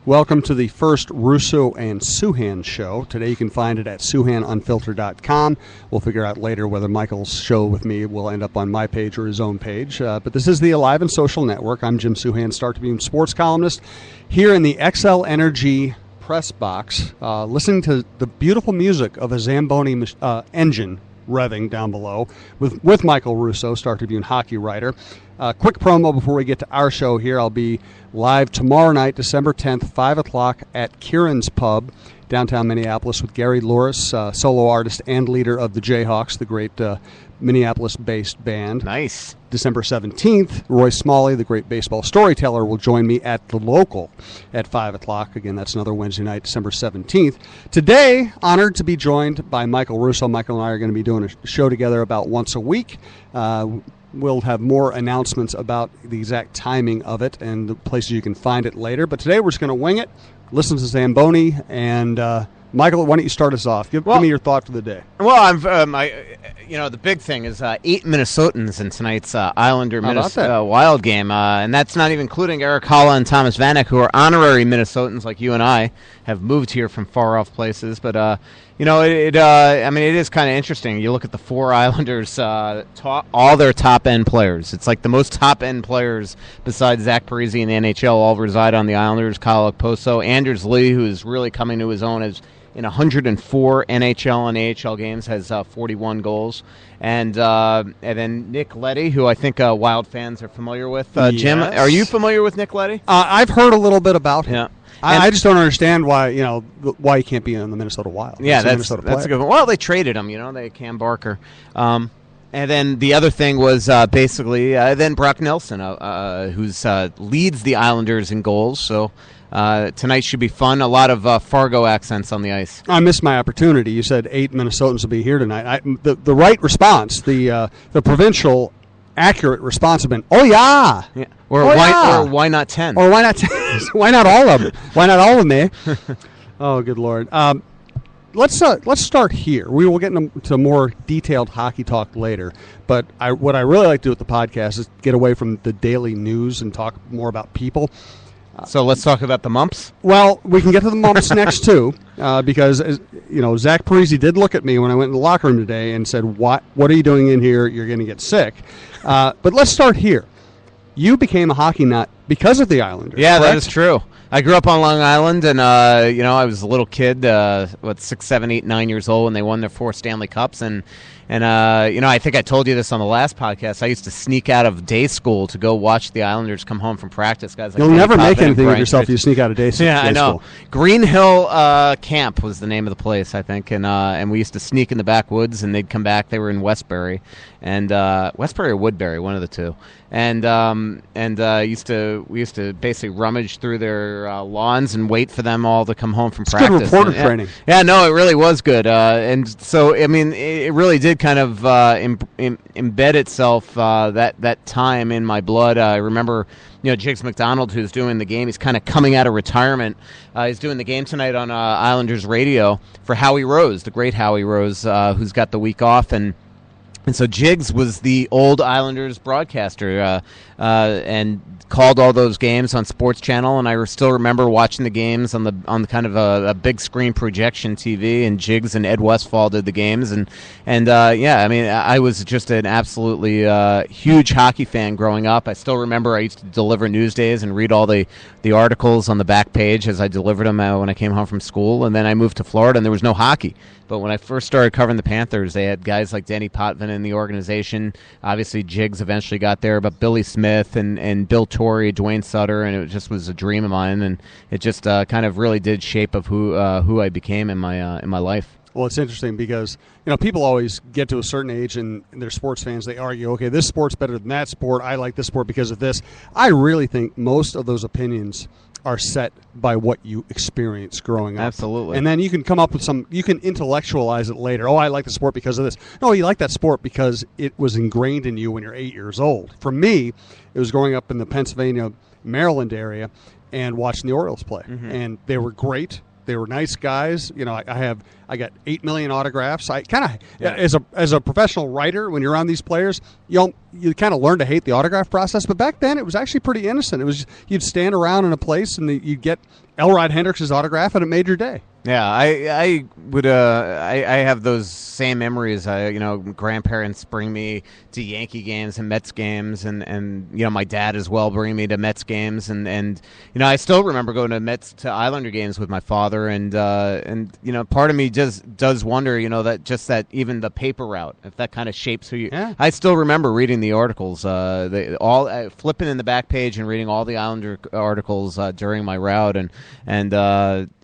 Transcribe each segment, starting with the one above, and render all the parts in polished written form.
Welcome to the first Russo and Souhan show. Today you can find it at SouhanUnfiltered.com. We'll figure out later whether Michael's show with me will end up on my page or his own page. But this is the Alive and Social Network. I'm Jim Souhan, Star Tribune sports columnist, here in the XL Energy press box, listening to the beautiful music of a Zamboni engine revving down below with Michael Russo, Star Tribune hockey writer. Quick promo before we get to our show here. I'll be live tomorrow night, December 10th, 5 o'clock at Kieran's Pub, downtown Minneapolis, with Gary Louris, solo artist and leader of the Jayhawks, the great Minneapolis-based band. Nice. December 17th, Roy Smalley, the great baseball storyteller, will join me at the Local at 5 o'clock. Again, that's another Wednesday night, December 17th. Today, honored to be joined by Michael Russo. Michael and I are going to be doing a show together about once a week. We'll have more announcements about the exact timing of it and the places you can find it later. But today we're just going to wing it, listen to Zamboni, and Michael, why don't you start us off? Give me your thought for the day. Well, the big thing is 8 Minnesotans in tonight's Islander-Minnesota Wild game, and that's not even including Eric Holla and Thomas Vanek, who are honorary Minnesotans like you and I, have moved here from far-off places. But, it is kind of interesting. You look at the 4 Islanders, all their top-end players. It's like the most top-end players besides Zach Parise in the NHL all reside on the Islanders. Kyle Okposo, Anders Lee, who is really coming to his own as in 104 NHL and AHL games, has 41 goals. And then Nick Leddy, who I think Wild fans are familiar with. Yes. Jim, are you familiar with Nick Leddy? I've heard a little bit about him. Yeah. I just don't understand why he can't be in the Minnesota Wild. Yeah, that's a good one. Well, they traded him, they Cam Barker. And then the other thing was then Brock Nelson, who's leads the Islanders in goals. So tonight should be fun. A lot of Fargo accents on the ice. I missed my opportunity. You said 8 Minnesotans will be here tonight. The right response, the provincial accurate response, have been, oh yeah. Or why not 10? Or why not 10? Why not all of them? Why not all of them, eh? Oh, good Lord. Let's start here. We will get into more detailed hockey talk later. But what I really like to do with the podcast is get away from the daily news and talk more about people. So let's talk about the mumps. Well, we can get to the mumps next too, because Zach Parise did look at me when I went in the locker room today and said, "What are you doing in here? You're going to get sick." But let's start here. You became a hockey nut because of the Islanders. Yeah, correct? That is true. I grew up on Long Island, and I was a little kid, 6, 7, 8, 9 years old when they won their 4 Stanley Cups, and I think I told you this on the last podcast. I used to sneak out of day school to go watch the Islanders come home from practice. Guys, you'll never make anything of yourself if you sneak out of day school. Yeah, I know. Green Hill Camp was the name of the place, I think, and we used to sneak in the backwoods, and they'd come back. They were in Westbury, and Westbury or Woodbury, one of the two. And we used to basically rummage through their lawns and wait for them all to come home from practice. Good reporter training. Yeah, no, it really was good. And so, it really did kind of embed itself that time in my blood. I remember, Jigs McDonald, who's doing the game, he's kind of coming out of retirement. He's doing the game tonight on Islanders radio for Howie Rose, the great Howie Rose, who's got the week off, and so Jigs was the old Islanders broadcaster and called all those games on Sports Channel, and I still remember watching the games on kind of a big screen projection TV, and Jigs and Ed Westfall did the games, and I was just an absolutely huge hockey fan growing up. I still remember I used to deliver Newsdays and read all the articles on the back page as I delivered them when I came home from school, and then I moved to Florida and there was no hockey. But when I first started covering the Panthers, they had guys like Danny Potvin in the organization. Obviously, Jigs eventually got there, but Billy Smith and Bill Torrey, Dwayne Sutter, and it just was a dream of mine. And it just kind of really did shape of who I became in my life. Well, it's interesting because people always get to a certain age and they're sports fans. They argue, okay, this sport's better than that sport. I like this sport because of this. I really think most of those opinions are set by what you experience growing up. Absolutely. And then you can come up with you can intellectualize it later. Oh, I like the sport because of this. No, you like that sport because it was ingrained in you when you're 8 years old. For me, it was growing up in the Pennsylvania, Maryland area and watching the Orioles play. Mm-hmm. And they were great. They were nice guys. I got 8 million autographs. I kind of, as a professional writer, when you're around these players, you kind of learn to hate the autograph process. But back then, it was actually pretty innocent. It was you'd stand around in a place and you'd get Elrod Hendricks' autograph, and it made your day. Yeah, I would. I have those same memories. Grandparents bring me to Yankee games and Mets games, and my dad as well bring me to Mets games, and I still remember going to Islander games with my father, and part of me just does wonder, that even the paper route, if that kind of shapes who you. Yeah. I still remember reading the articles, flipping in the back page and reading all the Islander articles during my route, and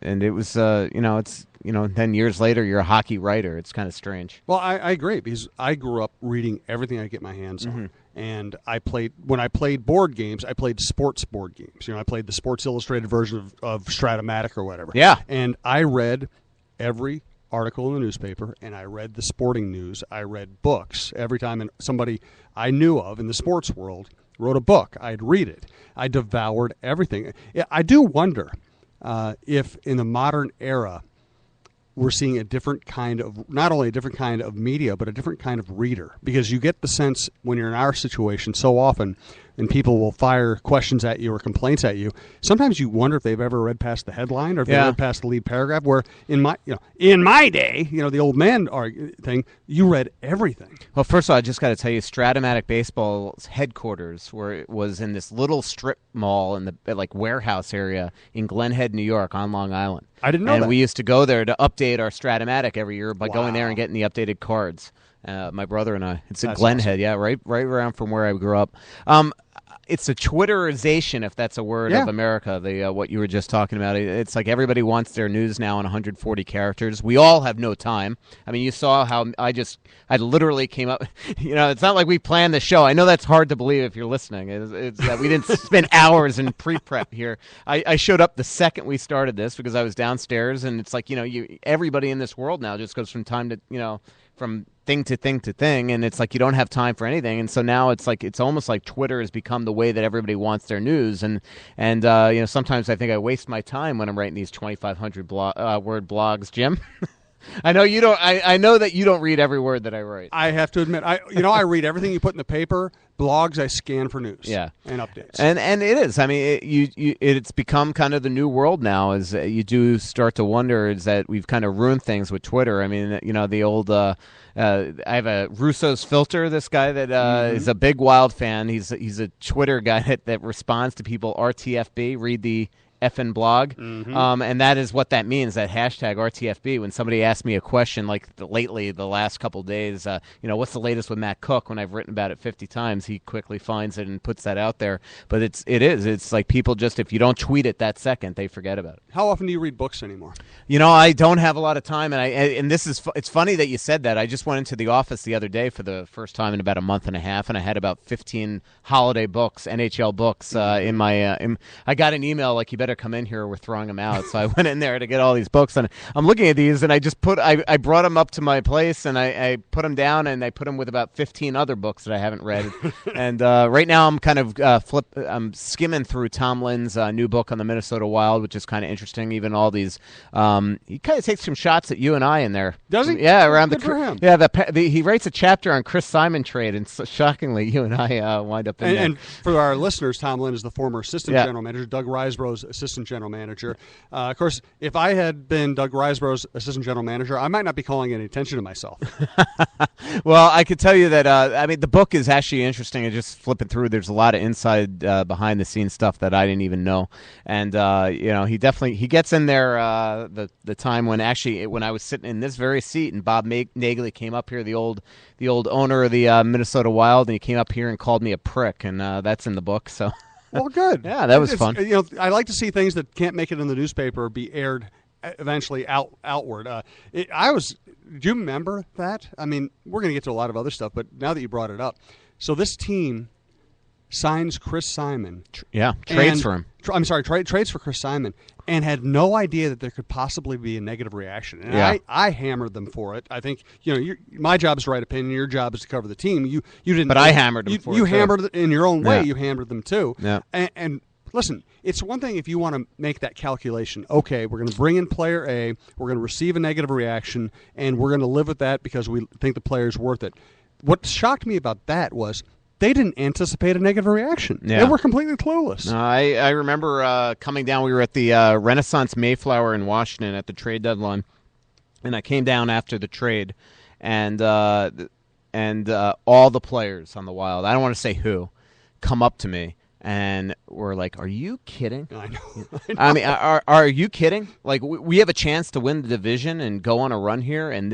it was. Then years later, you're a hockey writer. It's kind of strange. Well, I agree, because I grew up reading everything I could get my hands on. And when I played board games, I played sports board games. I played the Sports Illustrated version of Stratomatic or whatever. Yeah. And I read every article in the newspaper, and I read the sporting news. I read books. Every time somebody I knew of in the sports world wrote a book, I'd read it. I devoured everything. I do wonder if in the modern era we're seeing not only a different kind of media, but a different kind of reader. Because you get the sense when you're in our situation so often, and people will fire questions at you or complaints at you, sometimes you wonder if they've ever read past the headline or if they read past the lead paragraph. Where in my day, the old man thing, you read everything. Well, first of all, I just got to tell you, Stratomatic Baseball's headquarters was in this little strip mall in the warehouse area in Glen Head, New York, on Long Island. I didn't know that. And we used to go there to update our Stratomatic every year by going there and getting the updated cards. My brother and I. It's in Glen Head, right around from where I grew up. It's a Twitterization, if that's a word, of America, what you were just talking about. It's like everybody wants their news now in 140 characters. We all have no time. I mean, you saw how I literally came up. It's not like we planned the show. I know that's hard to believe if you're listening. It's that we didn't spend hours in pre-prep here. I showed up the second we started this because I was downstairs, and it's like, everybody in this world now just goes from time to, from thing to thing to thing, and it's like you don't have time for anything, and so now it's almost like Twitter has become the way that everybody wants their news, and sometimes I think I waste my time when I'm writing these 2,500 word blogs, Jim. I know you don't. I know that you don't read every word that I write. I have to admit, I read everything you put in the paper. Blogs, I scan for news, and updates. And it is. I mean, it's become kind of the new world now. Is you do start to wonder is that we've kind of ruined things with Twitter. I mean, the old. I have a Russo's Filter. This guy that is a big Wild fan. He's a Twitter guy that responds to people. RTFB. Read the effing blog, and that is what that means, that hashtag RTFB. When somebody asks me a question like lately, the last couple of days, what's the latest with Matt Cook, when I've written about it 50 times, he quickly finds it and puts that out there. But it's like people just, if you don't tweet it that second, they forget about it. How often do you read books anymore? I don't have a lot of time, and it's funny that you said that. I just went into the office the other day for the first time in about a month and a half, and I had about 15 holiday books, NHL books in my. I got an email like, you better come in here, we're throwing them out. So I went in there to get all these books, and I'm looking at these, and I brought them up to my place, and I put them down, and I put them with about 15 other books that I haven't read. And right now I'm kind of I'm skimming through Tom Lynn's new book on the Minnesota Wild, which is kind of interesting. Even all these, he kind of takes some shots at you and I in there. Does he? Yeah, around Good for him. Yeah, he writes a chapter on Chris Simon trade, and shockingly, you and I wind up in there. And for our listeners, Tom Lynn is the former assistant general manager, Doug Riseborough's assistant general manager. Of course, if I had been Doug Riseborough's assistant general manager, I might not be calling any attention to myself. Well, I could tell you that, the book is actually interesting. I just flipping through. There's a lot of inside behind-the-scenes stuff that I didn't even know. And, he gets in there the time when I was sitting in this very seat and Bob Nagley came up here, the old owner of the Minnesota Wild, and he came up here and called me a prick, and that's in the book, so... Well, good. Yeah, that was fun. I like to see things that can't make it in the newspaper be aired eventually outward. Do you remember that? I mean, we're going to get to a lot of other stuff, but now that you brought it up, so this team signs Chris Simon. Trades for him. Trades for Chris Simon, and had no idea that there could possibly be a negative reaction. And I hammered them for it. I think my job is to write opinion. Your job is to cover the team. You didn't. But I hammered them for it. You hammered it in your own way. Yeah. You hammered them too. Yeah. And listen, it's one thing if you want to make that calculation. Okay, we're going to bring in player A, we're going to receive a negative reaction, and we're going to live with that because we think the player's worth it. What shocked me about that was they didn't anticipate a negative reaction. Yeah. They were completely clueless. I remember coming down. We were at the Renaissance Mayflower in Washington at the trade deadline, and I came down after the trade, and all the players on the Wild, I don't want to say who, come up to me. And we're like, "Are you kidding?" I know. I mean, are you kidding? Like, we have a chance to win the division and go on a run here, and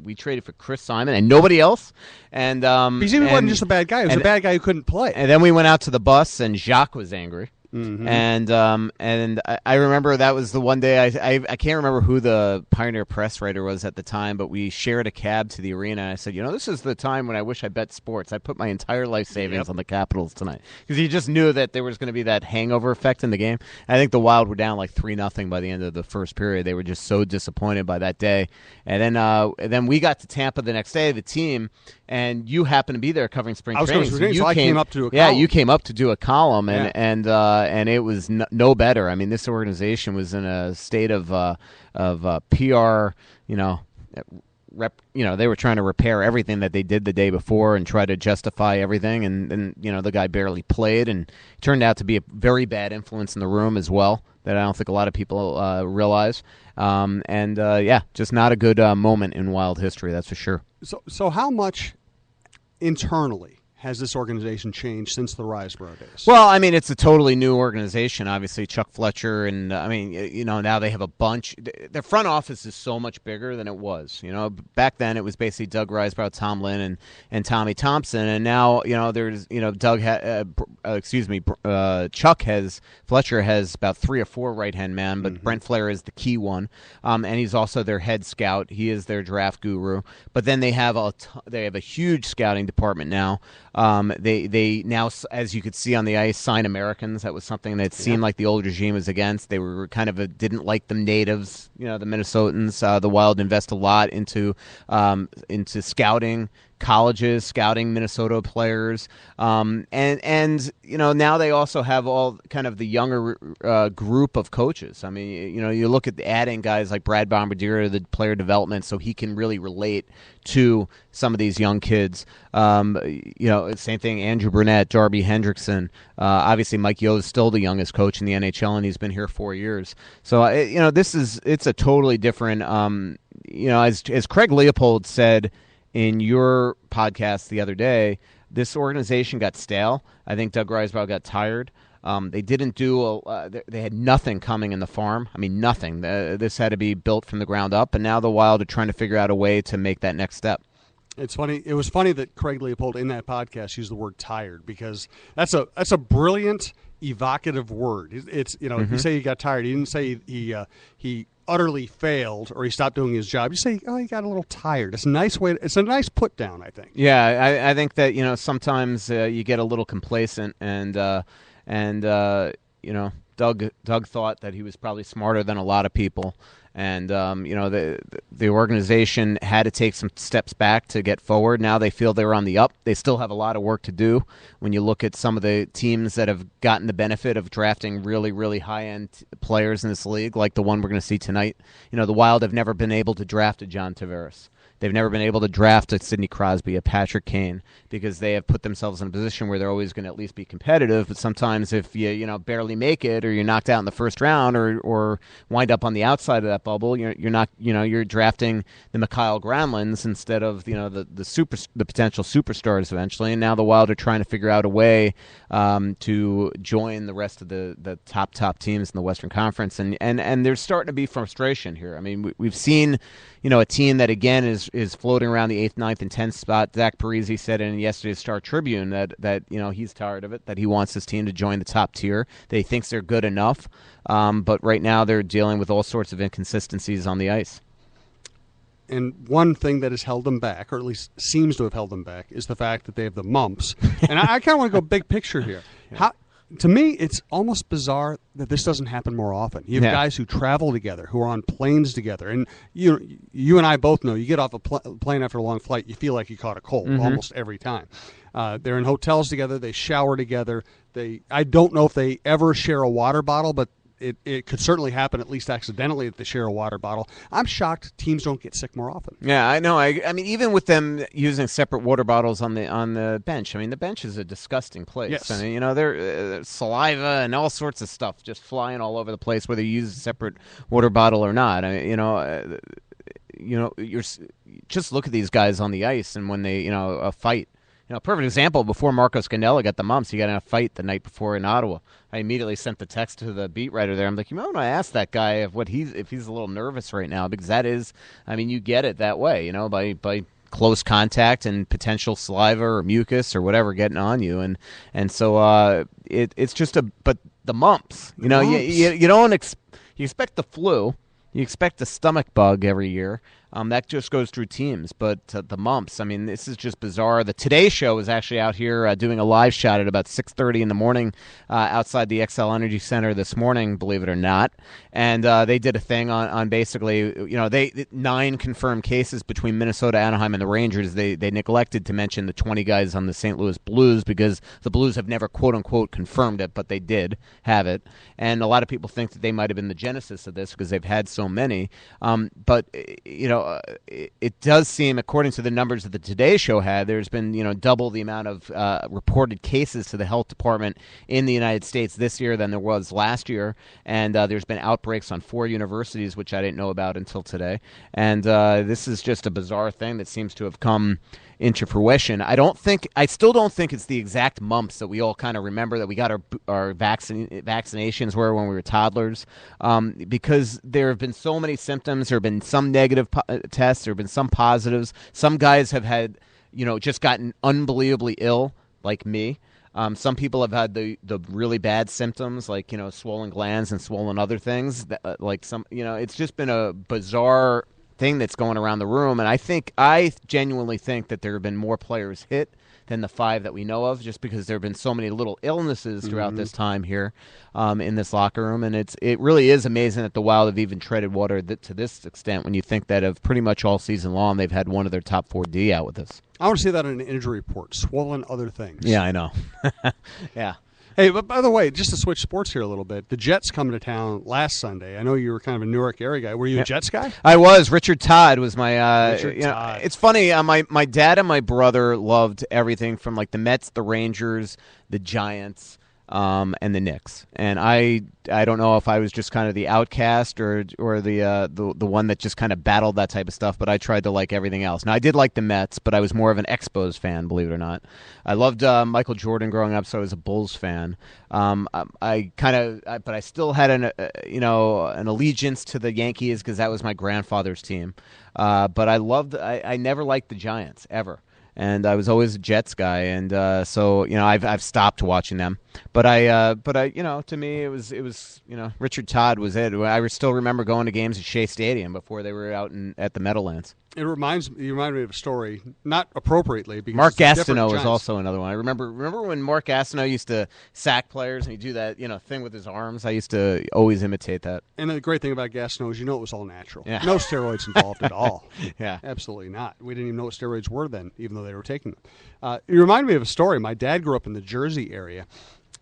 we traded for Chris Simon and nobody else. And because he wasn't just a bad guy; he was a bad guy who couldn't play. And then we went out to the bus, and Jacques was angry. Mm-hmm. And I remember that was the one day I can't remember who the Pioneer Press writer was at the time, but we shared a cab to the arena. And I said, this is the time when I wish I bet sports. I put my entire life savings on the Capitals tonight because you just knew that there was going to be that hangover effect in the game. I think the Wild were down like 3-0 by the end of the first period. They were just so disappointed by that day. And then we got to Tampa the next day, the team, and you happened to be there covering spring training. So I came up to do a column. Yeah, you came up to do a column, and it was no better. I mean, this organization was in a state of PR. They were trying to repair everything that they did the day before and try to justify everything. And the guy barely played and turned out to be a very bad influence in the room as well that I don't think a lot of people realize. Just not a good moment in Wild history, that's for sure. So how much internally has this organization changed since the Riseborough days? Well, I mean, it's a totally new organization. Obviously, Chuck Fletcher, and now they have a bunch. Their front office is so much bigger than it was. Back then it was basically Doug Riseborough, Tom Lynn, and Tommy Thompson, and now there's Fletcher has about 3 or 4 right-hand men, but Brent Flair is the key one, and he's also their head scout. He is their draft guru. But then they have a huge scouting department now. They now, as you could see on the ice, sign Americans. That was something that seemed like the old regime was against. They were kind of didn't like the natives, the Minnesotans. The Wild invest a lot into scouting colleges, scouting Minnesota players, and now they also have all kind of the younger group of coaches. I mean, you look at adding guys like Brad Bombardier to the player development, so he can really relate to some of these young kids. Same thing, Andrew Burnett, Darby Hendrickson. Obviously, Mike Yeo is still the youngest coach in the NHL, and he's been here 4 years. So, it's a totally different. As Craig Leopold said in your podcast the other day, this organization got stale. I think Doug Riseborough got tired. They didn't do. They had nothing coming in the farm. I mean, nothing. This had to be built from the ground up, and now the Wild are trying to figure out a way to make that next step. It's funny. It was funny that Craig Leopold in that podcast used the word "tired" because that's a brilliant, evocative word. It's you say he got tired. He didn't say he utterly failed or he stopped doing his job. You say, he got a little tired. It's a nice way. It's a nice put down, I think. Yeah, I think that sometimes you get a little complacent and Doug thought that he was probably smarter than a lot of people. And, the organization had to take some steps back to get forward. Now they feel they're on the up. They still have a lot of work to do. When you look at some of the teams that have gotten the benefit of drafting really, really high-end players in this league, like the one we're going to see tonight, the Wild have never been able to draft a John Tavares. They've never been able to draft a Sidney Crosby, a Patrick Kane, because they have put themselves in a position where they're always going to at least be competitive. But sometimes if you barely make it, or you're knocked out in the first round, or wind up on the outside of that bubble, you're not you're drafting the Mikhail Granlunds instead of the potential superstars eventually. And now the Wild are trying to figure out a way to join the rest of the top teams in the Western Conference, and there's starting to be frustration here. I mean, we've seen a team that again is floating around the 8th, 9th, and 10th spot. Zach Parise said in yesterday's Star Tribune that he's tired of it, that he wants his team to join the top tier, that he thinks they're good enough. But right now they're dealing with all sorts of inconsistencies on the ice. And one thing that has held them back, or at least seems to have held them back, is the fact that they have the mumps. And I kind of want to go big picture here. To me, it's almost bizarre that this doesn't happen more often. You have guys who travel together, who are on planes together, and you and I both know you get off a plane after a long flight, you feel like you caught a cold almost every time. They're in hotels together, they shower together, I don't know if they ever share a water bottle, but it could certainly happen, at least accidentally, that they share a water bottle. I'm shocked teams don't get sick more often. Yeah, I know. I mean, even with them using separate water bottles on the bench. I mean, the bench is a disgusting place. Yes. I mean, there's saliva and all sorts of stuff just flying all over the place, whether you use a separate water bottle or not. I mean, you're just look at these guys on the ice, and when they, a fight. Perfect example, before Marcos Candela got the mumps, he got in a fight the night before in Ottawa. I immediately sent the text to the beat writer there. I'm like, I asked that guy if he's a little nervous right now, because that is, I mean, you get it that way, by close contact and potential saliva or mucus or whatever getting on you. And so it's just but the mumps, you don't you expect the flu, you expect a stomach bug every year. That just goes through teams, but the mumps, I mean, this is just bizarre. The Today Show is actually out here doing a live shot at about 6:30 in the morning outside the XL Energy Center this morning, believe it or not. And they did a thing on basically, 9 confirmed cases between Minnesota, Anaheim, and the Rangers. They neglected to mention the 20 guys on the St. Louis Blues, because the Blues have never, quote-unquote, confirmed it, but they did have it. And a lot of people think that they might have been the genesis of this because they've had so many. But, it does seem, according to the numbers that the Today Show had, there's been, double the amount of reported cases to the health department in the United States this year than there was last year. And there's been outbreaks on 4 universities, which I didn't know about until today. And this is just a bizarre thing that seems to have come into fruition. I still don't think it's the exact mumps that we all kind of remember that we got our vaccinations were when we were toddlers, because there have been so many symptoms. There have been some negative tests. There have been some positives. Some guys have had, just gotten unbelievably ill, like me. Some people have had the really bad symptoms, like, swollen glands and swollen other things. It's just been a bizarre thing that's going around the room, and I genuinely think that there have been more players hit than the 5 that we know of, just because there have been so many little illnesses throughout this time here in this locker room. And it really is amazing that the Wild have even treaded water to this extent, when you think that of pretty much all season long they've had one of their top 4D out with us. I want to see that in an injury report. Swollen other things. Yeah, I know. Yeah. Hey, but by the way, just to switch sports here a little bit, the Jets come to town last Sunday. I know you were kind of a Newark area guy. Were you a Jets guy? I was. Richard Todd was my. Todd. It's funny. My dad and my brother loved everything from like the Mets, the Rangers, the Giants, and the Knicks. And I don't know if I was just kind of the outcast or the one that just kind of battled that type of stuff, but I tried to like everything else. Now, I did like the Mets, but I was more of an Expos fan, believe it or not. I loved Michael Jordan growing up, so I was a Bulls fan. But I still had an allegiance to the Yankees because that was my grandfather's team. But I never liked the Giants ever. And I was always a Jets guy, and so I've stopped watching them. But to me it was Richard Todd was it. I still remember going to games at Shea Stadium before they were out at the Meadowlands. You remind me of a story, not appropriately. Because Mark Gastineau was also another one. I remember when Mark Gastineau used to sack players and he'd do that thing with his arms. I used to always imitate that. And the great thing about Gastineau is it was all natural. Yeah. No steroids involved at all. Yeah, absolutely not. We didn't even know what steroids were then, even though they were taking them. You remind me of a story. My dad grew up in the Jersey area,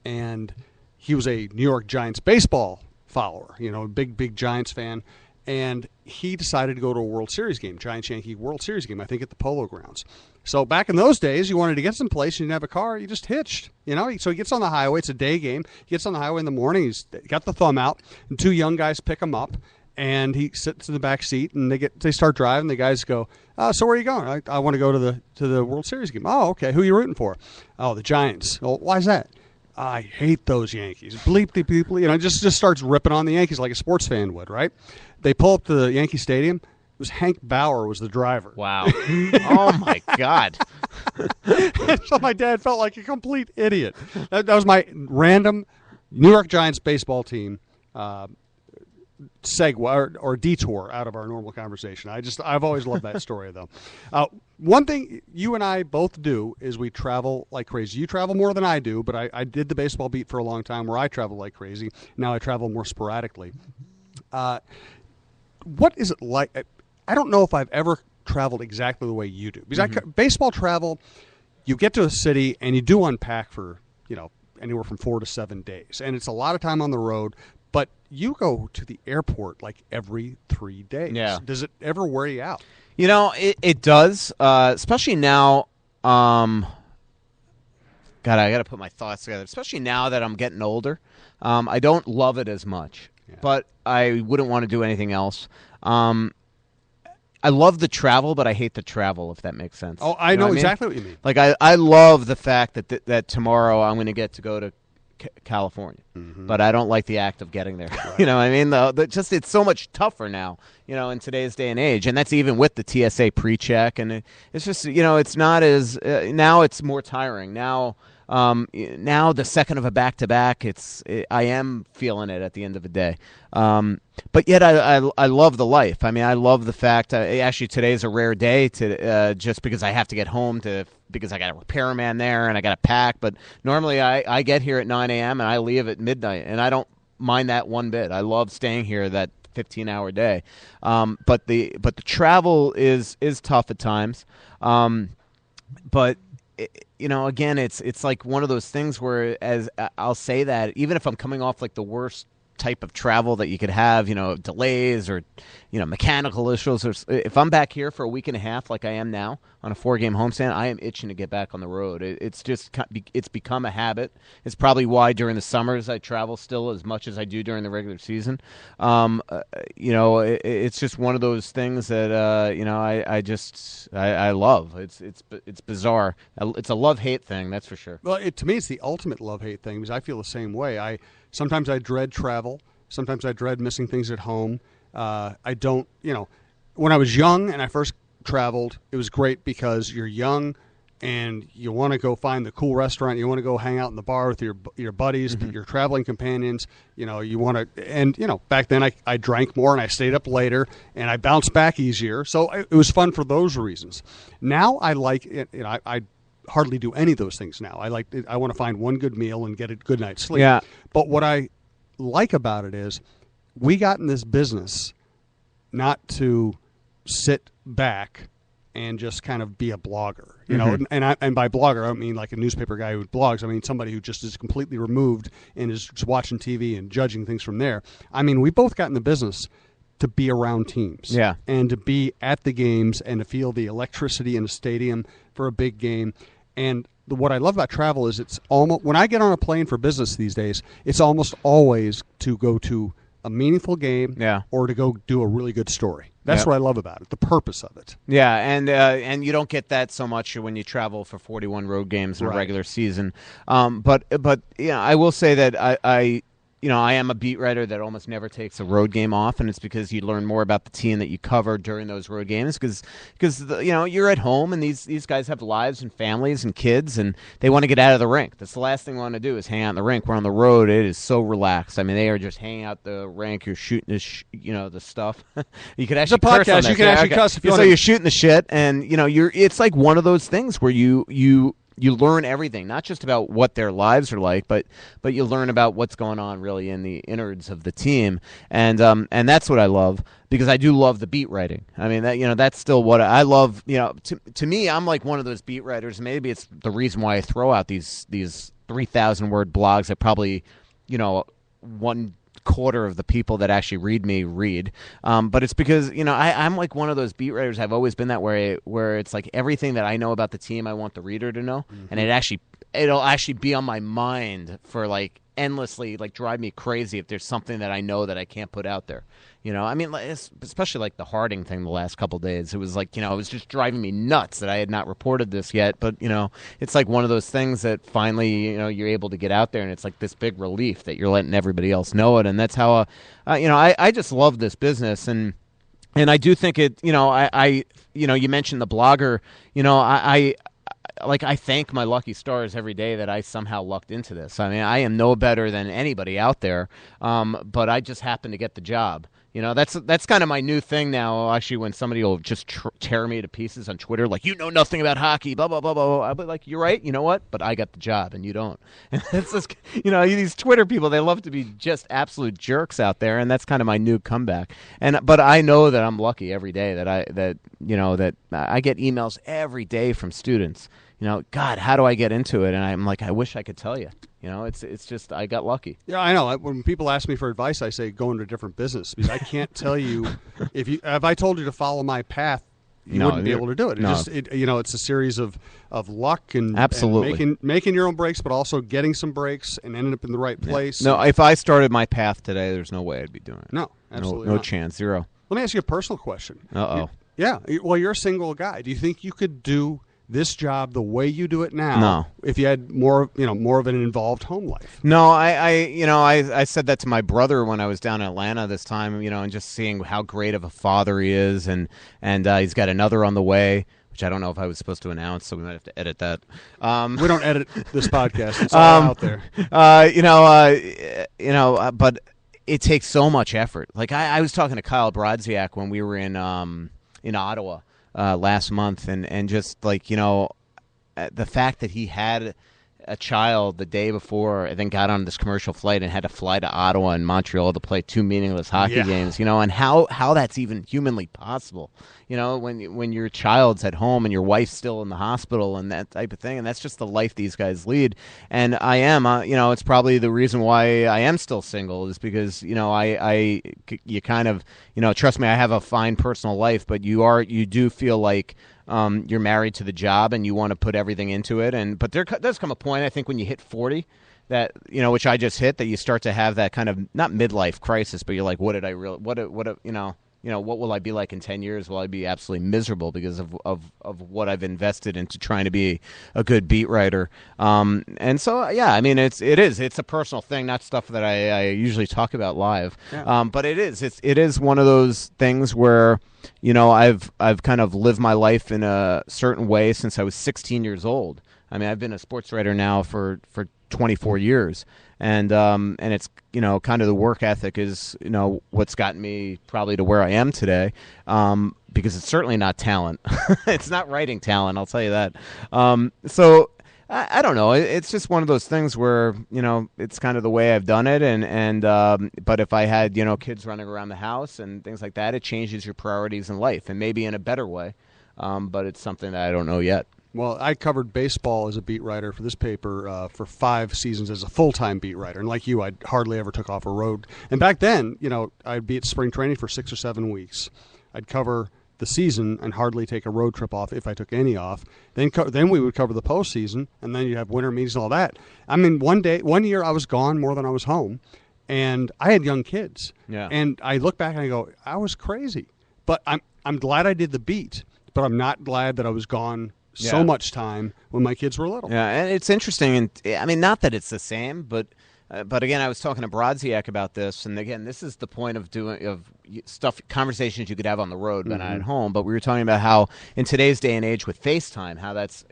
and he was a New York Giants baseball follower. Big Giants fan. And he decided to go to a World Series game, Giants-Yankee World Series game, I think at the Polo Grounds. So back in those days, you wanted to get someplace, you didn't have a car, you just hitched. So he gets on the highway, it's a day game, he gets on the highway in the morning, he's got the thumb out, and 2 young guys pick him up, and he sits in the back seat, and they start driving, the guys go, so where are you going? I want to go to the World Series game. Oh, okay, who are you rooting for? Oh, the Giants. Well, why is that? I hate those Yankees. Bleep, bleep, bleep, bleep. Just starts ripping on the Yankees like a sports fan would, right? They pull up to the Yankee Stadium. It was Hank Bauer was the driver. Wow. Oh, my God. So my dad felt like a complete idiot. That was my random New York Giants baseball team segue or detour out of our normal conversation. I've always loved that story, though. One thing you and I both do is we travel like crazy. You travel more than I do, but I did the baseball beat for a long time where I travel like crazy. Now I travel more sporadically. What is it like? I don't know if I've ever traveled exactly the way you do. Because baseball travel, you get to a city and you do unpack for, anywhere from 4 to 7 days, and it's a lot of time on the road. But you go to the airport like every 3 days. Yeah. Does it ever wear you out? It does, especially now. God, I got to put my thoughts together, especially now that I'm getting older. I don't love it as much, but I wouldn't want to do anything else. I love the travel, but I hate the travel, if that makes sense. Oh, I know what exactly what you mean. Like, I love the fact that tomorrow I'm going to get to go to California, but I don't like the act of getting there. Right. You know what I mean? It's so much tougher now, in today's day and age, and that's even with the TSA pre-check, and it's just, it's not as now it's more tiring. Now the second of a back-to-back, I am feeling it at the end of the day. But yet I love the life. I mean, I love the fact actually today's a rare day to just because I have to get home because I got a repairman there and I got to pack. But normally I get here at 9 a.m. and I leave at midnight, and I don't mind that one bit. I love staying here that 15-hour day. But the travel is tough at times. But again, it's like one of those things where, as I'll say that, even if I'm coming off like the worst type of travel that you could have, delays or, mechanical issues, or if I'm back here for a week and a half like I am now on a 4-game homestand, I am itching to get back on the road. It's become a habit. It's probably why during the summers I travel still as much as I do during the regular season. It's just one of those things that I love. It's bizarre. It's a love-hate thing, that's for sure. Well, to me, it's the ultimate love-hate thing, because I feel the same way. Sometimes I dread travel. Sometimes I dread missing things at home. I don't, when I was young and I first traveled, it was great because you're young and you want to go find the cool restaurant. You want to go hang out in the bar with your buddies, your traveling companions. You want to, and, back then I drank more and I stayed up later and I bounced back easier. So it was fun for those reasons. Now I like it. I hardly do any of those things now. I want to find one good meal and get a good night's sleep. Yeah. But what I like about it is we got in this business not to sit back and just kind of be a blogger, and by blogger I don't mean like a newspaper guy who blogs. I mean somebody who just is completely removed and is just watching TV and judging things from there. I mean, we both got in the business to be around teams, and to be at the games and to feel the electricity in a stadium for a big game. And what I love about travel is it's almost, when I get on a plane for business these days, it's almost always to go to a meaningful game or to go do a really good story. That's what I love about it, the purpose of it. Yeah, and you don't get that so much when you travel for 41 road games in a regular season. But I will say that I am a beat writer that almost never takes a road game off, and it's because you learn more about the team that you cover during those road games. Because you're at home, and these guys have lives and families and kids, and they want to get out of the rink. That's the last thing we want to do is hang out in the rink. We're on the road; it is so relaxed. I mean, they are just hanging out the rink. You're shooting the stuff. You could actually it's a podcast. You can actually cuss if you want. So you're shooting the shit, and it's like one of those things where you learn everything, not just about what their lives are like, but you learn about what's going on really in the innards of the team, and that's what I love, because I do love the beat writing. I mean, that's still what I love. To me, I'm like one of those beat writers. Maybe it's the reason why I throw out these 3,000-word blogs that probably 1/4 of the people that actually read. But it's because, I'm like one of those beat writers. I've always been that way, where it's like everything that I know about the team, I want the reader to know. And it'll actually be on my mind for like endlessly, like drive me crazy if there's something that I know that I can't put out there. I mean, especially like the Harding thing the last couple of days. It was like, it was just driving me nuts that I had not reported this yet. But, it's like one of those things that finally, you're able to get out there, and it's like this big relief that you're letting everybody else know it. And that's how, I just love this business. And I do think it, you mentioned the blogger, I thank my lucky stars every day that I somehow lucked into this. I mean, I am no better than anybody out there, but I just happen to get the job. That's kind of my new thing now. Actually, when somebody will just tear me to pieces on Twitter, like, nothing about hockey, blah blah blah blah. I'll be like, you're right. You know what? But I got the job, and you don't. And it's just, these Twitter people, they love to be just absolute jerks out there, and that's kind of my new comeback. But I know that I'm lucky every day that I get emails every day from students. God, how do I get into it? And I'm like, I wish I could tell you. It's just I got lucky. Yeah, I know. When people ask me for advice, I say go into a different business because I can't tell you if I told you to follow my path, you wouldn't be able to do it. It's a series of luck and absolutely and making your own breaks, but also getting some breaks and ending up in the right place. No, if I started my path today, there's no way I'd be doing it. No, absolutely no not. chance, zero. Let me ask you a personal question. Uh-oh. Yeah, well, you're a single guy. Do you think you could do this job the way you do it now? No. If you had more of an involved home life? No, I said that to my brother when I was down in Atlanta this time, and just seeing how great of a father he is, and he's got another on the way, which I don't know if I was supposed to announce, so we might have to edit that. We don't edit this podcast; it's all out there. But it takes so much effort. Like I was talking to Kyle Brodziak when we were in Ottawa last month, and just like the fact that he had a child the day before and then got on this commercial flight and had to fly to Ottawa and Montreal to play 2 meaningless hockey games, and how that's even humanly possible, when your child's at home and your wife's still in the hospital and that type of thing. And that's just the life these guys lead. And I am, it's probably the reason why I am still single is because, you kind of, trust me, I have a fine personal life, but you do feel like, you're married to the job and you want to put everything into it. But there does come a point, I think, when you hit 40 that, which I just hit, that you start to have that kind of, not midlife crisis, but you're like, what will I be like in 10 years? Will I be absolutely miserable because of what I've invested into trying to be a good beat writer? And so, yeah, I mean, it's a personal thing, not stuff that I usually talk about live. Yeah. But it is one of those things where, I've kind of lived my life in a certain way since I was 16 years old. I mean, I've been a sports writer now for 24 years. And it's, kind of the work ethic is, what's gotten me probably to where I am today, because it's certainly not talent. It's not writing talent, I'll tell you that. So I don't know. It's just one of those things where, it's kind of the way I've done it. But if I had, kids running around the house and things like that, it changes your priorities in life and maybe in a better way. But it's something that I don't know yet. Well, I covered baseball as a beat writer for this paper for 5 seasons as a full-time beat writer. And like you, I hardly ever took off a road. And back then, I'd be at spring training for 6 or 7 weeks. I'd cover the season and hardly take a road trip off if I took any off. Then we would cover the postseason, and then you'd have winter meetings and all that. I mean, one year I was gone more than I was home, and I had young kids. Yeah. And I look back and I go, I was crazy. But I'm glad I did the beat, but I'm not glad that I was gone so much time when my kids were little. Yeah, and it's interesting, and I mean, not that it's the same, but again, I was talking to Brodziak about this, and again, this is the point of conversations you could have on the road, but not at home. But we were talking about how in today's day and age with FaceTime, how that's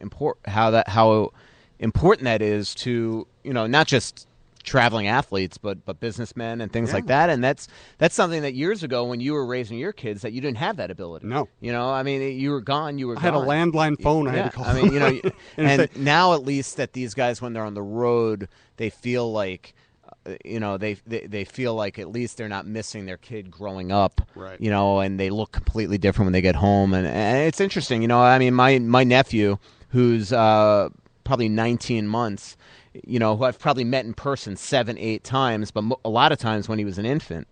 how important that is to not just traveling athletes, but businessmen and things like that. And that's something that years ago when you were raising your kids that you didn't have that ability. No. I mean, you were gone. I had a landline phone. I had to call. I mean, and now at least that these guys, when they're on the road, they feel like, they feel like at least they're not missing their kid growing up, right? And they look completely different when they get home. And it's interesting, I mean, my nephew, who's probably 19 months, who I've probably met in person 7-8 times, but a lot of times when he was an infant,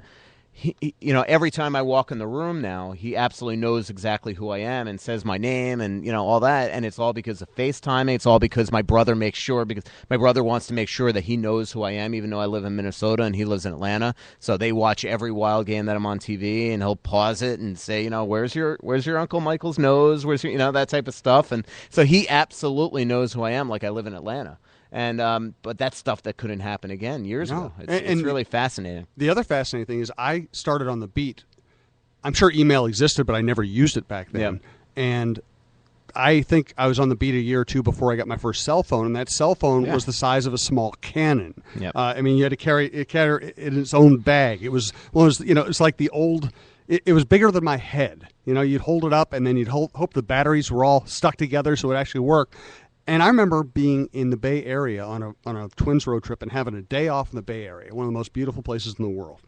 he, every time I walk in the room now, he absolutely knows exactly who I am and says my name and, all that. And it's all because of FaceTime. It's all because my brother makes sure, because my brother wants to make sure that he knows who I am, even though I live in Minnesota and he lives in Atlanta. So they watch every Wild game that I'm on TV, and he'll pause it and say, where's your Uncle Michael's nose? Where's your, that type of stuff. And so he absolutely knows who I am, like I live in Atlanta. And but that's stuff that couldn't happen again years ago. It's really fascinating. The other fascinating thing is I started on the beat. I'm sure email existed, but I never used it back then. Yeah. And I think I was on the beat a year or two before I got my first cell phone, and that cell phone was the size of a small Canon. Yep. I mean, you had to carry it in its own bag. It was it's like the old. It was bigger than my head. You'd hold it up, and then you'd hope the batteries were all stuck together so it actually worked. And I remember being in the Bay Area on a Twins road trip and having a day off in the Bay Area, one of the most beautiful places in the world.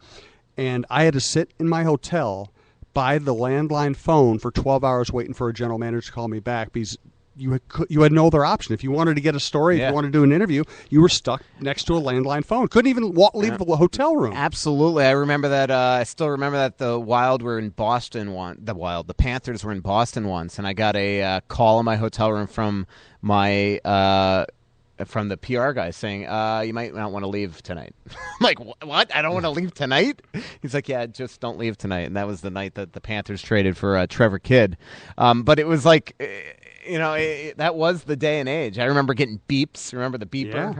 And I had to sit in my hotel by the landline phone for 12 hours waiting for a general manager to call me back because you had no other option. If you wanted to get a story, if you wanted to do an interview, you were stuck next to a landline phone. Couldn't even leave the hotel room. Absolutely, I remember that. I still remember that the Wild were in Boston the Panthers were in Boston once, and I got a call in my hotel room from the PR guy saying, you might not want to leave tonight. I'm like, what? I don't want to leave tonight? He's like, yeah, just don't leave tonight. And that was the night that the Panthers traded for Trevor Kidd. But it was like, that was the day and age. I remember getting beeps. Remember the beeper?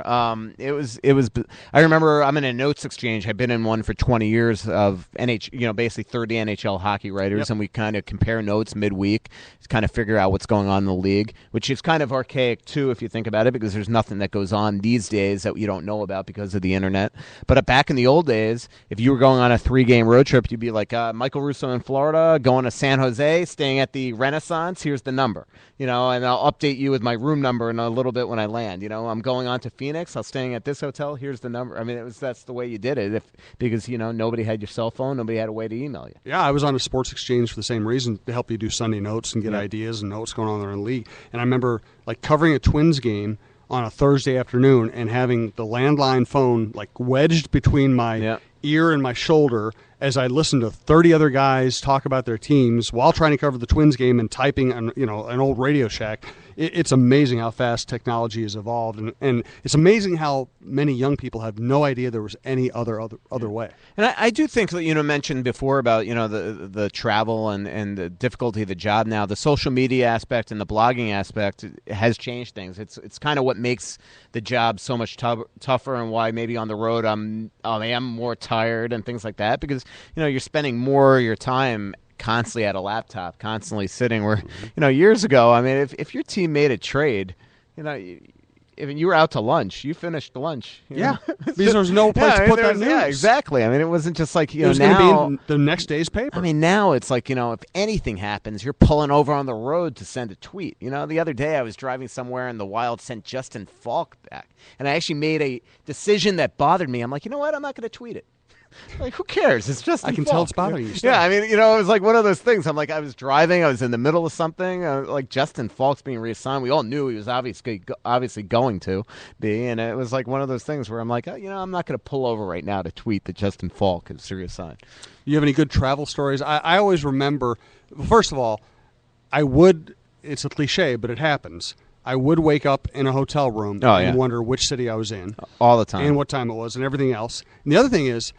Yeah. I remember I'm in a notes exchange. I've been in one for 20 years of basically 30 NHL hockey writers, and we kind of compare notes midweek to kind of figure out what's going on in the league, which is kind of archaic too if you think about it, because there's nothing that goes on these days that you don't know about because of the internet. But back in the old days, if you were going on a 3-game road trip, you'd be like, Michael Russo in Florida, going to San Jose, staying at the Renaissance, here's the number. And I'll update you with my room number in a little bit when I land. I'm going on to Phoenix, I'm staying at this hotel, here's the number. I mean, that's the way you did it, because nobody had your cell phone, nobody had a way to email you. Yeah, I was on a sports exchange for the same reason, to help you do Sunday notes and get ideas and know what's going on there in the league. And I remember covering a Twins game on a Thursday afternoon and having the landline phone wedged between my ear and my shoulder as I listened to 30 other guys talk about their teams while trying to cover the Twins game and typing on an old Radio Shack. It's amazing how fast technology has evolved, and it's amazing how many young people have no idea there was any other way. And I do think that mentioned before about the travel and the difficulty of the job now. The social media aspect and the blogging aspect has changed things. It's kind of what makes the job so much tougher, and why maybe on the road I am more tired and things like that, because you're spending more of your time constantly at a laptop, constantly sitting where, years ago, I mean, if your team made a trade, if you were out to lunch, you finished lunch. Because there was no place to put that news. Yeah, exactly. I mean, it wasn't just like, it was now. Going to be in the next day's paper. I mean, now it's like, if anything happens, you're pulling over on the road to send a tweet. The other day I was driving somewhere and the Wild sent Justin Falk back. And I actually made a decision that bothered me. I'm like, you know what? I'm not going to tweet it. Like, who cares? It's just I can tell it's bothering you. Yeah, I mean, it was like one of those things. I'm like, I was driving, I was in the middle of something, like Justin Falk's being reassigned. We all knew he was obviously going to be, and it was like one of those things where I'm like, I'm not going to pull over right now to tweet that Justin Falk is reassigned. You have any good travel stories? I always remember, first of all, it's a cliche, but it happens. I would wake up in a hotel room and wonder which city I was in. All the time. And what time it was and everything else. And the other thing is,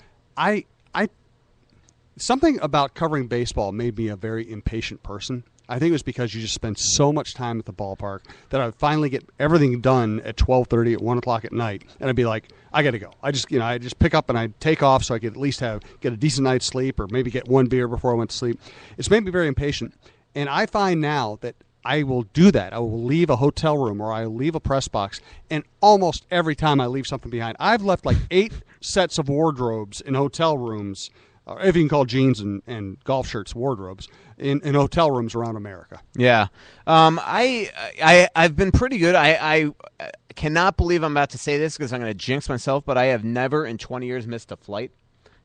something about covering baseball made me a very impatient person. I think it was because you just spend so much time at the ballpark that I would finally get everything done at 12:30 at 1 o'clock at night, and I'd be like, I got to go. I just pick up and I'd take off so I could at least get a decent night's sleep, or maybe get one beer before I went to sleep. It's made me very impatient, and I find now that I will do that. I will leave a hotel room or I will leave a press box, and almost every time I leave something behind. I've left 8 sets of wardrobes in hotel rooms, if you can call jeans and golf shirts wardrobes, in hotel rooms around America. Yeah. I've been pretty good. I cannot believe I'm about to say this because I'm going to jinx myself, but I have never in 20 years missed a flight.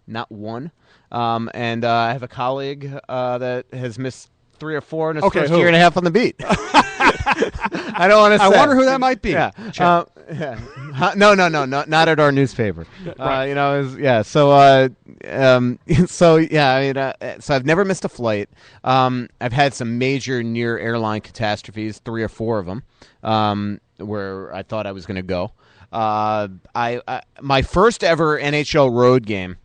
Not one. And I have a colleague that has missed 3 or 4 in his first year and a half on the beat. I don't want to say. I wonder who that might be. Yeah. No, not at our newspaper. Right. So I've never missed a flight. I've had some major near airline catastrophes, 3 or 4 of them, where I thought I was going to go. My first ever NHL road game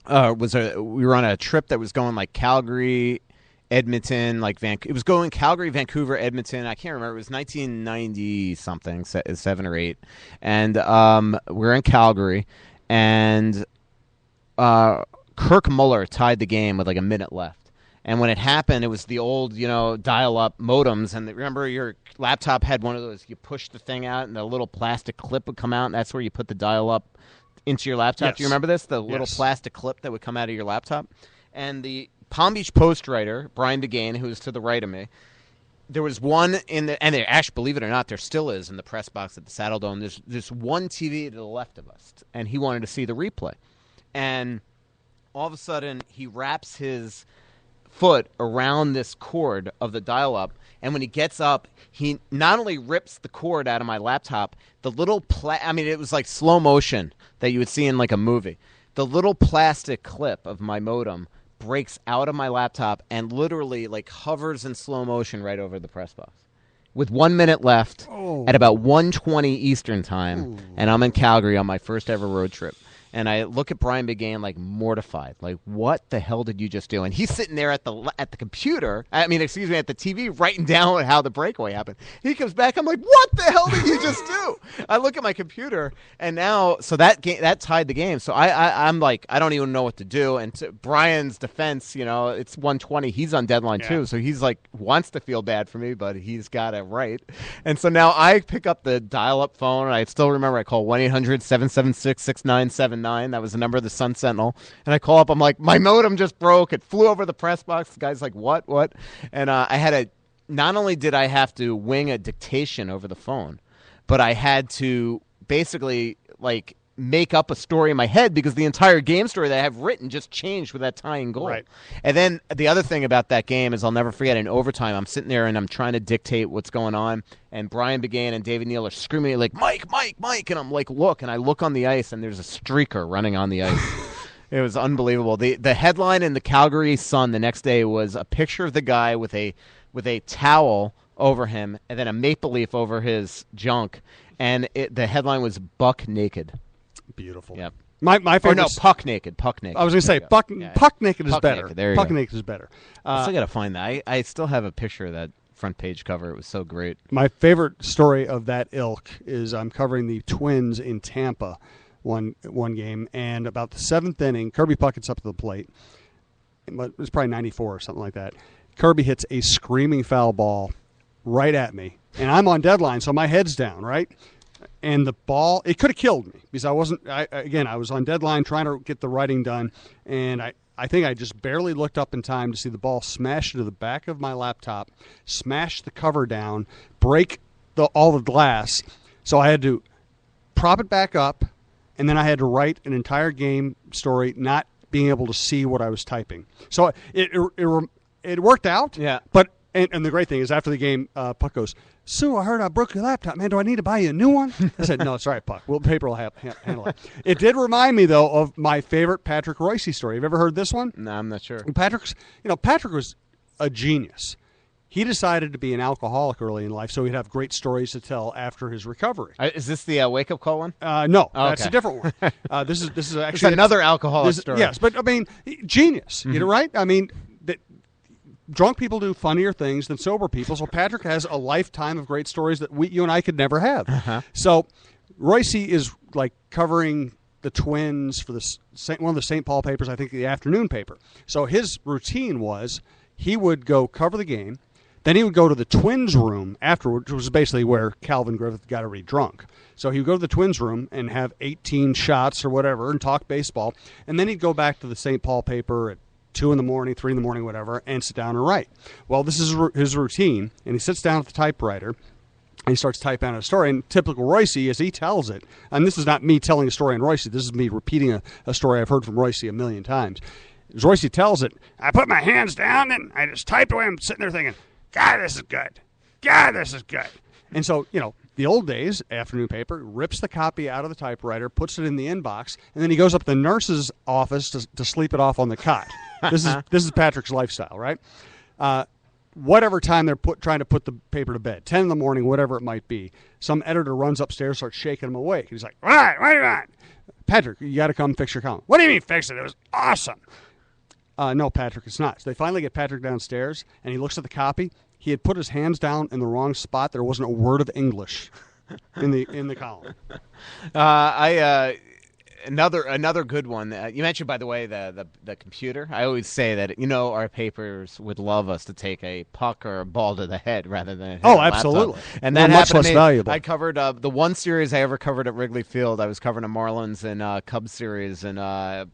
we were on a trip that was going Calgary, Edmonton, it was going Calgary, Vancouver, Edmonton. I can't remember. It was 1990 something, 7 or 8, and we're in Calgary, and Kirk Muller tied the game with a minute left. And when it happened, it was the old, dial-up modems. And remember, your laptop had one of those. You push the thing out, and the little plastic clip would come out, and that's where you put the dial-up into your laptop. Yes. Do you remember this? The little plastic clip that would come out of your laptop. And the Palm Beach Post writer, Brian DeGane, who was to the right of me, there was one and there, actually, believe it or not, there still is in the press box at the Saddle Dome. There's one TV to the left of us, and he wanted to see the replay. And all of a sudden, he wraps his foot around this cord of the dial-up, and when he gets up, he not only rips the cord out of my laptop, the little it was like slow motion that you would see in like a movie. The little plastic clip of my modem breaks out of my laptop and literally like hovers in slow motion right over the press box. With 1 minute left at about 1:20 Eastern time, and I'm in Calgary on my first ever road trip. And I look at Brian Begain like mortified, like, what the hell did you just do? And he's sitting there at the computer, at the TV, writing down how the breakaway happened. He comes back, I'm like, what the hell did you just do? I look at my computer, and now, so that tied the game. So I'm like, I don't even know what to do. And to Brian's defense, it's 1:20. He's on deadline too, so he's like, wants to feel bad for me, but he's got it right. And so now I pick up the dial-up phone, and I still remember I call 1-800-776-6979. That was the number of the Sun Sentinel. And I call up. I'm like, my modem just broke. It flew over the press box. The guy's like, what? And not only did I have to wing a dictation over the phone, but I had to basically like make up a story in my head because the entire game story that I have written just changed with that tying goal. Right. And then the other thing about that game is I'll never forget, in overtime, I'm sitting there and I'm trying to dictate what's going on, and Brian Begain and David Neal are screaming at me like, Mike, Mike, Mike, and I'm like, look, and I look on the ice and there's a streaker running on the ice. It was unbelievable. The headline in the Calgary Sun the next day was a picture of the guy with a towel over him and then a maple leaf over his junk, and the headline was "Buck Naked." Beautiful. Yep. My favorite. No, Puck Naked. Puck Naked. I was going to say Puck Naked is Puck better. Naked. There you Puck go. Naked is better. I still got to find that. I still have a picture of that front page cover. It was so great. My favorite story of that ilk is I'm covering the Twins in Tampa one game, and about the seventh inning, Kirby Puckett's up to the plate. It was probably 94 or something like that. Kirby hits a screaming foul ball right at me, and I'm on deadline, so my head's down, right? And the ball, it could have killed me because I was on deadline trying to get the writing done, and I think I just barely looked up in time to see the ball smash into the back of my laptop, smash the cover down, break all the glass. So I had to prop it back up, and then I had to write an entire game story not being able to see what I was typing. So it worked out. Yeah. But and the great thing is after the game, Puck goes, Sue, I heard I broke your laptop, man. Do I need to buy you a new one? I said, no, it's all right, Puck. Paper will handle it. It did remind me, though, of my favorite Patrick Royce story. Have you ever heard this one? No, I'm not sure. Patrick was a genius. He decided to be an alcoholic early in life so he'd have great stories to tell after his recovery. Is this the wake-up call one? No, that's a different one. This is actually it's another alcoholic story. Yes, but, genius. Mm-hmm. You know, right? Drunk people do funnier things than sober people, so Patrick has a lifetime of great stories that you and I could never have. Uh-huh. So Royce is like covering the Twins for one of the St. Paul papers, I think the afternoon paper. So his routine was he would go cover the game, then he would go to the Twins room afterwards, which was basically where Calvin Griffith got already drunk. So he would go to the Twins room and have 18 shots or whatever and talk baseball, and then he'd go back to the St. Paul paper at 2 in the morning, 3 in the morning, whatever, and sit down and write. Well, this is his routine, and he sits down at the typewriter, and he starts typing out a story. And typical Royce, as he tells it, and this is not me telling a story on Royce, this is me repeating a story I've heard from Royce a million times. As Royce tells it, I put my hands down, and I just typed away. I'm sitting there thinking, God, this is good. God, this is good. And so, the old days, afternoon paper, rips the copy out of the typewriter, puts it in the inbox, and then he goes up to the nurse's office to sleep it off on the cot. This is Patrick's lifestyle, right? Whatever time they're trying to put the paper to bed, 10 in the morning, whatever it might be, some editor runs upstairs, starts shaking him awake. He's like, what do you want? Patrick, you got to come fix your column. What do you mean fix it? It was awesome. No, Patrick, it's not. So they finally get Patrick downstairs, and he looks at the copy. He had put his hands down in the wrong spot. There wasn't a word of English in the column. Another good one. You mentioned, by the way, the computer. I always say that our papers would love us to take a puck or a ball to the head rather than a absolutely, laptop. And that much less valuable. I covered the one series I ever covered at Wrigley Field. I was covering a Marlins and Cubs series, and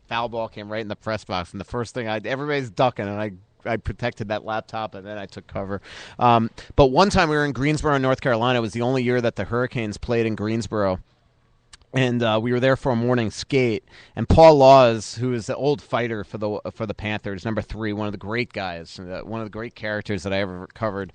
foul ball came right in the press box. And the first thing everybody's ducking, and I protected that laptop, and then I took cover. But one time we were in Greensboro, North Carolina. It was the only year that the Hurricanes played in Greensboro. And we were there for a morning skate, and Paul Laws, who is the old fighter for the Panthers, number 3, one of the great guys, one of the great characters that I ever covered.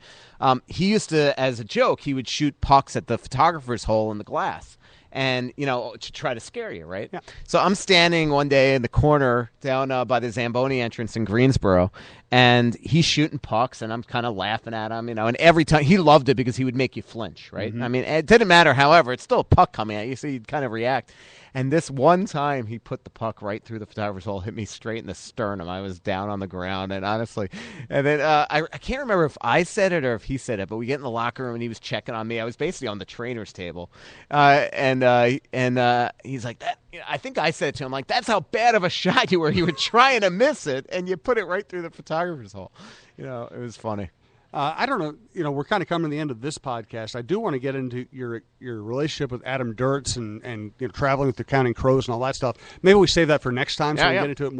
He used to, as a joke, he would shoot pucks at the photographer's hole in the glass, and to try to scare you, right? Yeah. So I'm standing one day in the corner down by the Zamboni entrance in Greensboro, and he's shooting pucks, and I'm kind of laughing at him, and every time he loved it because he would make you flinch, right? Mm-hmm. I mean, it didn't matter, however, it's still a puck coming at you, so you'd kind of react. And this one time, he put the puck right through the photographer's hole, hit me straight in the sternum. I was down on the ground, and honestly, and then I can't remember if I said it or if he said it, but we get in the locker room, and he was checking on me. I was basically on the trainer's table, and he's like, "That." I think I said to him, like, "That's how bad of a shot you were. You were trying to miss it, and you put it right through the photographer's hole." It was funny. I don't know. We're kind of coming to the end of this podcast. I do want to get into your relationship with Adam Duritz and traveling with the Counting Crows and all that stuff. Maybe we save that for next time so we can get into it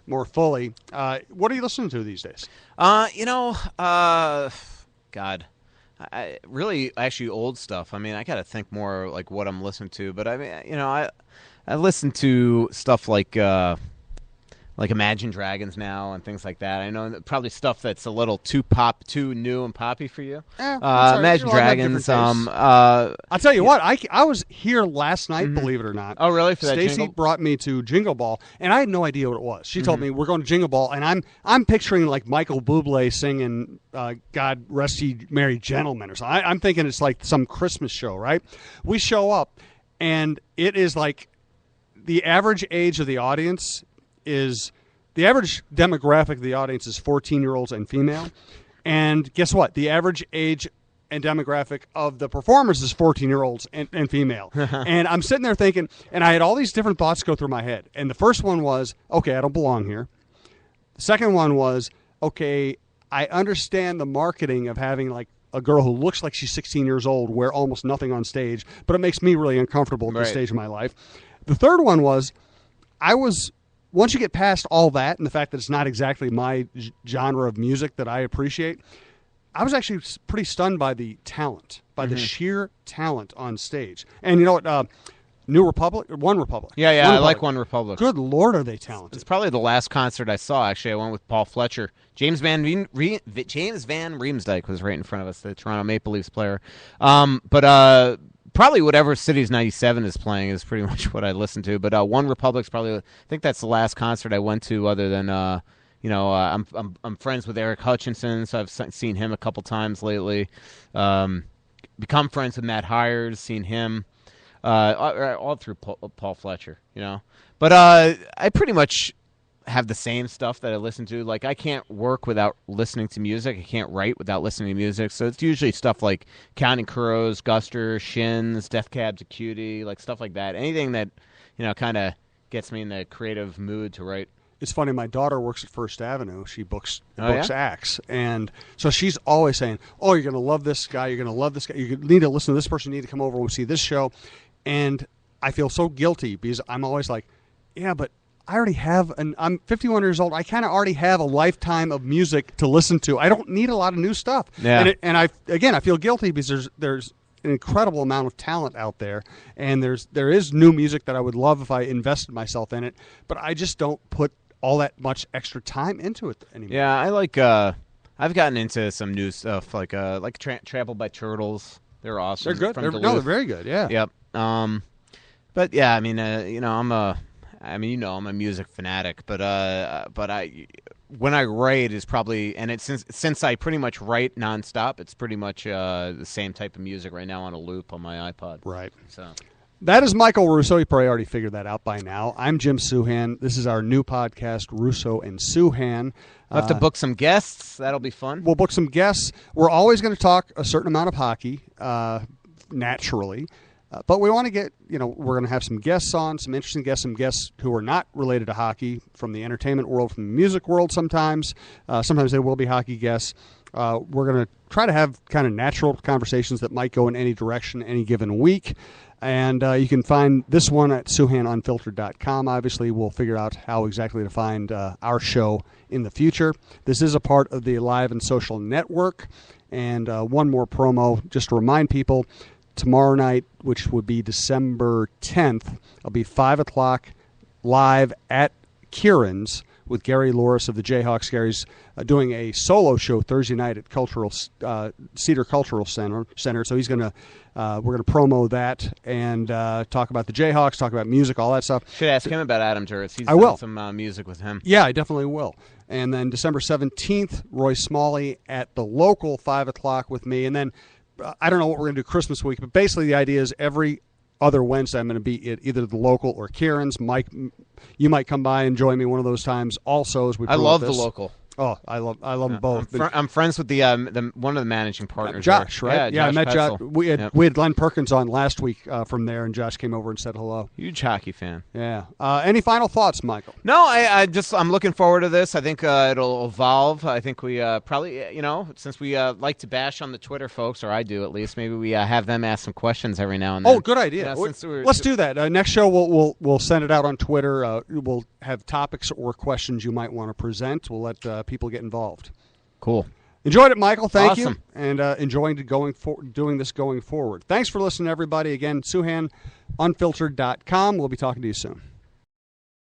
more fully. What are you listening to these days? God, I really actually old stuff. I mean, I got to think more like what I'm listening to. But I mean, I listen to stuff like Imagine Dragons now and things like that. I know probably stuff that's a little too new and poppy for you. Imagine Dragons. I'll tell you what. I was here last night. Mm-hmm. Believe it or not. Oh, really? Stacy brought me to Jingle Ball, and I had no idea what it was. She told me we're going to Jingle Ball, and I'm picturing like Michael Bublé singing "God Rest Ye Merry Gentlemen" or something. I'm thinking it's like some Christmas show, right? We show up, and it is like the average age of the audience is the average demographic of the audience is 14-year-olds and female. And guess what? The average age and demographic of the performers is 14-year-olds and female. And I'm sitting there thinking, and I had all these different thoughts go through my head. And the first one was, okay, I don't belong here. The second one was, okay, I understand the marketing of having like a girl who looks like she's 16 years old wear almost nothing on stage, but it makes me really uncomfortable at this stage of my life. The third one was, once you get past all that and the fact that it's not exactly my genre of music that I appreciate, I was actually pretty stunned by the talent, by the sheer talent on stage. And you know what? One Republic? Yeah, I like One Republic. Good Lord, are they talented. It's probably the last concert I saw, actually. I went with Paul Fletcher. James Van Riemsdyk was right in front of us, the Toronto Maple Leafs player. Probably whatever Cities 97 is playing is pretty much what I listen to. But One Republic's probably, I think that's the last concert I went to other than, I'm friends with Eric Hutchinson, so I've seen him a couple times lately. Become friends with Matt Hires, seen him all through Paul Fletcher, But I pretty much have the same stuff that I listen to. Like, I can't work without listening to music. I can't write without listening to music. So it's usually stuff like Counting Crows, Guster, Shins, Death Cab to Cutie, like stuff like that. Anything that, kind of gets me in the creative mood to write. It's funny, my daughter works at First Avenue. She books acts. And so she's always saying, oh, you're going to love this guy. You're going to love this guy. You need to listen to this person. You need to come over and see this show. And I feel so guilty because I'm always like, yeah, but I already have I'm 51 years old. I kind of already have a lifetime of music to listen to. I don't need a lot of new stuff. Yeah. And I feel guilty because there's an incredible amount of talent out there, and there is new music that I would love if I invested myself in it, but I just don't put all that much extra time into it anymore. Yeah, I like I've gotten into some new stuff like Trampled by Turtles. They're awesome. They're good. They're very good. Yeah. Yep. But yeah, I mean, I'm a music fanatic, but when I write is probably, and it's since I pretty much write nonstop, it's pretty much the same type of music right now on a loop on my iPod. Right. So that is Michael Russo. You probably already figured that out by now. I'm Jim Souhan. This is our new podcast, Russo and Souhan. We'll have to book some guests. That'll be fun. We'll book some guests. We're always going to talk a certain amount of hockey, naturally. But we want to get, we're going to have some guests on, some interesting guests, some guests who are not related to hockey, from the entertainment world, from the music world sometimes. Sometimes they will be hockey guests. We're going to try to have kind of natural conversations that might go in any direction any given week. And you can find this one at SouhanUnfiltered.com. Obviously, we'll figure out how exactly to find our show in the future. This is a part of the Live and Social Network. And one more promo, just to remind people, tomorrow night, which would be December 10th, I'll be 5 o'clock live at Kieran's with Gary Loris of the Jayhawks. Gary's doing a solo show Thursday night at Cedar Cultural Center. So he's going to we're going to promo that and talk about the Jayhawks, talk about music, all that stuff. Should ask him about Adam Duritz. He's I will. done some music with him. Yeah, I definitely will. And then December 17th, Roy Smalley at the local 5 o'clock with me. And then I don't know what we're going to do Christmas week, but basically the idea is every other Wednesday I'm going to be at either the local or Kieran's. Mike, you might come by and join me one of those times also as we promote I love this. the local. Oh, I love them both. I'm friends with the one of the managing partners. Josh, there. right? Yeah, I met Josh. Josh. We had Glenn Perkins on last week from there, and Josh came over and said hello. Huge hockey fan. Yeah. Any final thoughts, Michael? No, I'm looking forward to this. I think it'll evolve. I think we probably, since we like to bash on the Twitter folks, or I do at least, maybe we have them ask some questions every now and then. Oh, good idea. You Let's do that. Next show, we'll send it out on Twitter. We'll have topics or questions you might want to present. We'll let people get involved. Cool. Enjoyed it, Michael. Thank Awesome. you. And enjoying doing this going forward. Thanks for listening, everybody. Again, Souhan Unfiltered.com. We'll be talking to you soon.